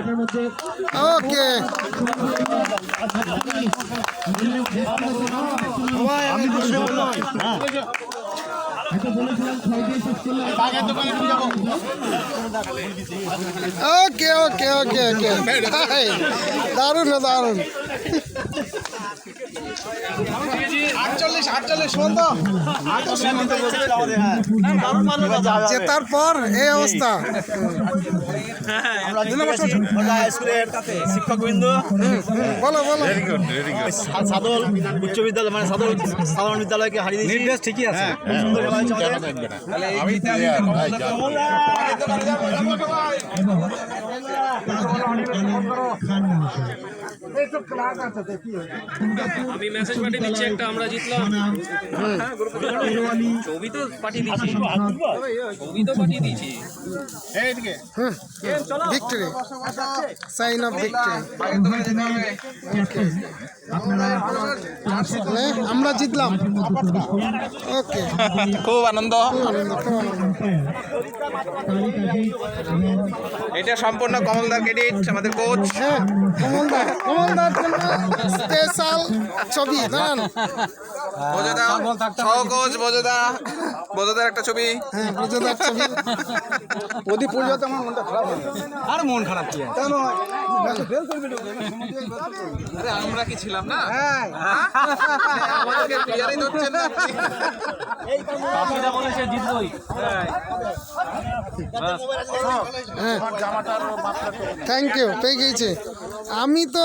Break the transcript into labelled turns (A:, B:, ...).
A: ওকে ওকে ওকে ওকে ওকে দারুণ দারুণ।
B: 48 সুমন্ত
A: জেতার পর এই অবস্থা।
C: শিক্ষকবৃন্দ
A: বলো বলো।
C: সাদল উচ্চ বিদ্যালয় মানে সাদল সাধারণ বিদ্যালয়কে হারিয়ে দিয়েছি। নির্দেশ ঠিকই আছে। সুন্দর খেলা হয়েছে
D: আমি মেসেজ পাঠিয়ে দিচ্ছি একটা, আমরা জিতলাম। ছবি তো পাঠিয়ে দিচ্ছি, ছবি তো পাঠিয়ে দিচ্ছি।
A: Victory, sign of victory. আমরা জিতলাম। ওকে,
B: খুব আনন্দ। এটা সম্পূর্ণ কমলদার ক্রেডিট, আমাদের কোচ।
A: হ্যাঁ, কমলদার জন্য স্পেশাল ছবি। দাঁড়ান,
B: বোঝদা সহকোচ বোঝদার একটা ছবি।
A: হ্যাঁ, ব্রজদার ছবি।
C: ওদি পূর্বতে আমার মনটা খারাপ হয়ে আর মন খারাপ কি কেন
B: আরে আমরা কি ছিলাম না? হ্যাঁ, আমাদেরকে ক্লিয়ারই ধরছে না।
D: বাকিরা বলেছে জিতবই।
A: হ্যাঁ, থ্যাংক ইউ, পেয়ে গেছে। আমি তো